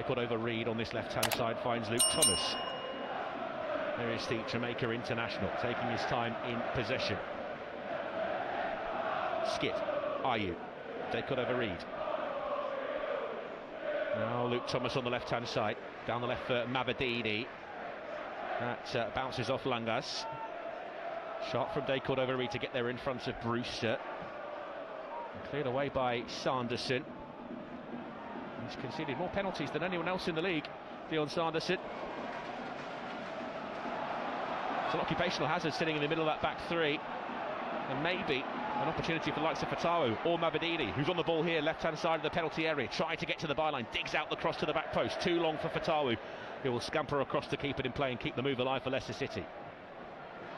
They could overread on this left-hand side, finds Luke Thomas. There is the Jamaica international, taking his time in possession. Skip, Ayew, they could overread. Now Luke Thomas on the left-hand side, down the left for Mavadini. That bounces off Langas. Shot from Daycourt Overreed to get there in front of Brewster. And cleared away by Sanderson. He's conceded more penalties than anyone else in the league, Dion Sanderson. It's an occupational hazard sitting in the middle of that back three. And maybe an opportunity for the likes of Fatawu or Mavadini, who's on the ball here, left-hand side of the penalty area, trying to get to the byline, digs out the cross to the back post. Too long for Fatawu. He will scamper across to keep it in play and keep the move alive for Leicester City.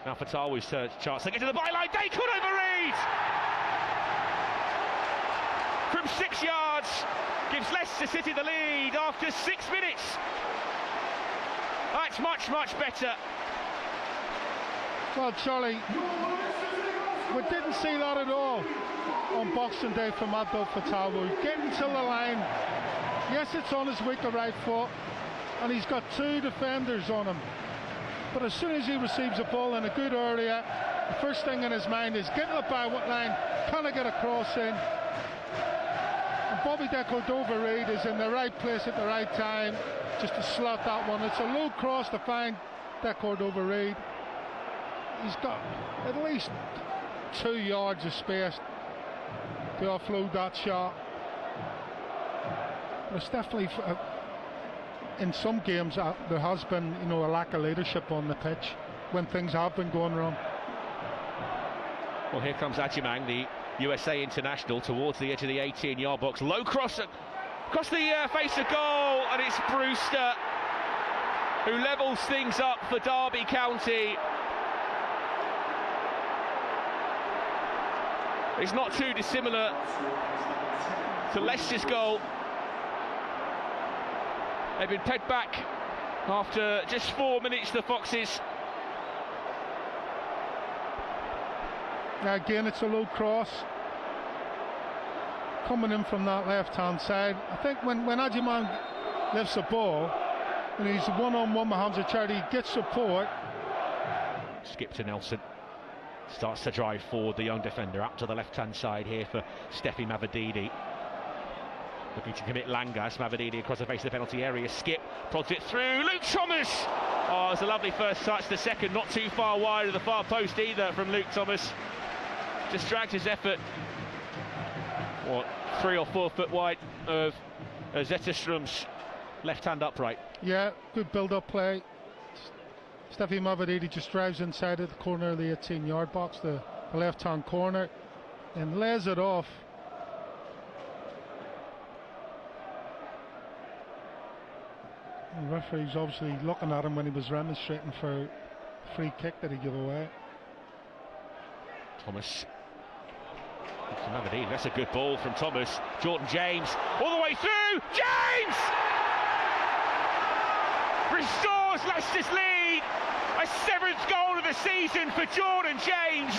Now Fatawu's chance to get to the byline. They could overread! From 6 yards, gives Leicester City the lead after 6 minutes. That's much, much better. Well, Charlie, we didn't see that at all on Boxing Day from Abdul Fatawu. Getting to the line, yes, it's on his weaker right foot, and he's got 2 defenders on him. But as soon as he receives a ball in a good area, the first thing in his mind is get to the byward line, can I get a cross in? And Bobby Decordova-Reid is in the right place at the right time just to slot that one. It's a low cross to find Decordova-Reid. He's got at least 2 yards of space to offload that shot. There's definitely, in some games, there has been, a lack of leadership on the pitch when things have been going wrong. Well, here comes Ajimang, the USA international, towards the edge of the 18-yard box. Low cross across the face of goal, and it's Brewster who levels things up for Derby County. It's not too dissimilar to Leicester's goal. They've been pegged back after just 4 minutes, the Foxes. Now again, it's a low cross coming in from that left-hand side. I think when Ajimang lifts the ball and he's one-on-one with Hamza Chowdhury, he gets support. Skip to Nelson. Starts to drive forward, the young defender, out to the left-hand side here for Steffi Mavadini. Looking to commit Langas. Mavadini across the face of the penalty area. Skip prods it through. Luke Thomas! Oh, it's a lovely first touch. The second not too far wide of the far post either from Luke Thomas. Just dragged his effort, 3 or 4 foot wide of Zetterström's left-hand upright. Yeah, good build-up play. Steffi Mavadini just drives inside at the corner of the 18-yard box, the left-hand corner, and lays it off. The referee's obviously looking at him when he was remonstrating for a free kick that he gave away. Thomas. Mavadini, that's a good ball from Thomas. Jordan James, all the way through. James! Restores Leicester's lead. A 7th goal of the season for Jordan James.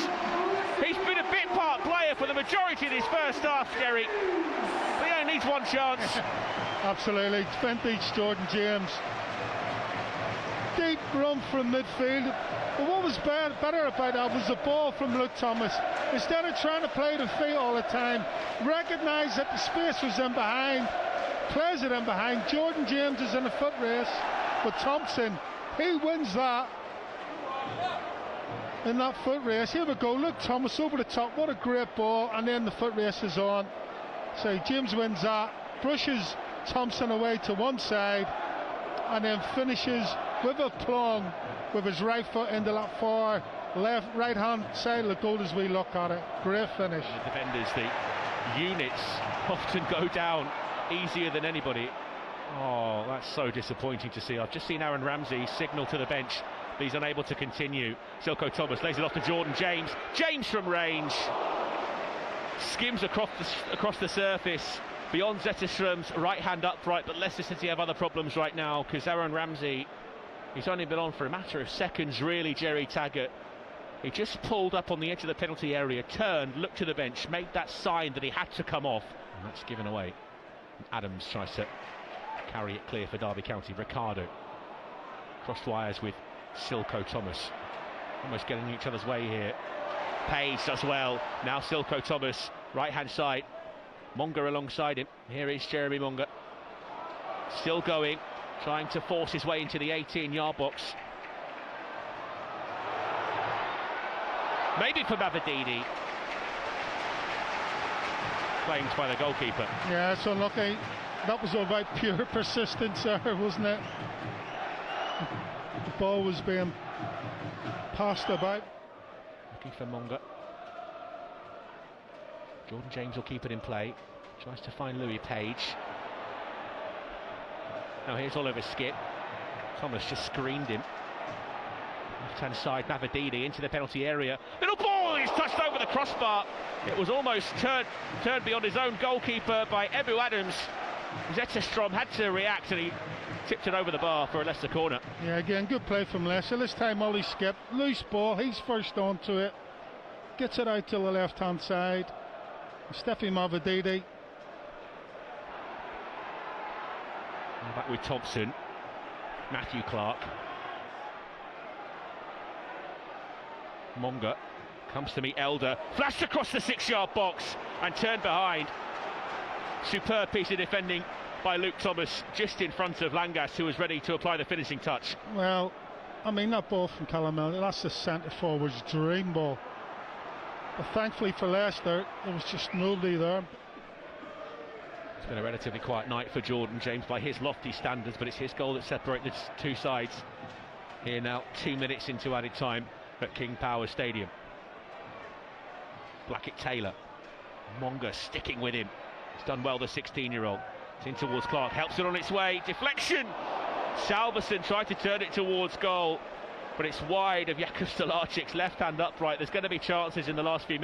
He's been a bit part player for the majority of this first half, Jerry. But he only needs one chance. Absolutely, it's vintage Jordan James. Deep run from midfield. But what was better about that was the ball from Luke Thomas. Instead of trying to play the feet all the time, recognised that the space was in behind, plays it in behind. Jordan James is in a foot race with Thompson. He wins that in that foot race. Here we go, Luke Thomas over the top. What a great ball, and then the foot race is on. So James wins that, brushes Thompson away to one side, and then finishes with a plong with his right foot into that far right hand side of the goal as we look at it. Great finish. The defenders, the units often go down easier than anybody. Oh, that's so disappointing to see. I've just seen Aaron Ramsey signal to the bench, but he's unable to continue. Silko Thomas lays it off to Jordan James. James from range skims across the surface beyond Zetterström's right hand upright, but Leicester City have other problems right now because Aaron Ramsey, he's only been on for a matter of seconds really, Jerry Taggart. He just pulled up on the edge of the penalty area, turned, looked to the bench, made that sign that he had to come off, and that's given away. Adams tries to Carry it clear for Derby County. Ricardo. Crossed wires with Silko Thomas. Almost getting each other's way here. Page does well. Now Silko Thomas, right-hand side. Monga alongside him. Here is Jeremy Monga. Still going, trying to force his way into the 18-yard box. Maybe for Mavadini. Claimed by the goalkeeper. Yeah, it's unlucky. That was about pure persistence there, wasn't it? The ball was being passed about. Looking for Monga. Jordan James will keep it in play. Tries to find Louis Page. Now here's Oliver Skip. Thomas just screened him. Left-hand side, Mavadini into the penalty area. Little ball is touched over the crossbar. It was almost turned beyond his own goalkeeper by Ebu Adams. Zetterstrom had to react and he tipped it over the bar for a Leicester corner. Yeah, again, good play from Leicester. This time Ollie Skip, loose ball, he's first onto it. Gets it out to the left-hand side. Steffi Mavadini. Back with Thompson. Matthew Clark. Monga comes to meet Elder. Flashed across the 6-yard box and turned behind. Superb piece of defending by Luke Thomas just in front of Langas, who was ready to apply the finishing touch. Well, I mean, that ball from Callum Elder, that's the centre forward's dream ball. But thankfully for Leicester, there was just nobody there. It's been a relatively quiet night for Jordan James by his lofty standards, but it's his goal that separated the two sides. Here now, 2 minutes into added time at King Power Stadium. Blackett-Taylor. Monga sticking with him. He's done well, the 16-year-old. It's in towards Clark, helps it on its way. Deflection! Salverson tried to turn it towards goal, but it's wide of Jakub Stolarczyk's left hand upright. There's going to be chances in the last few minutes.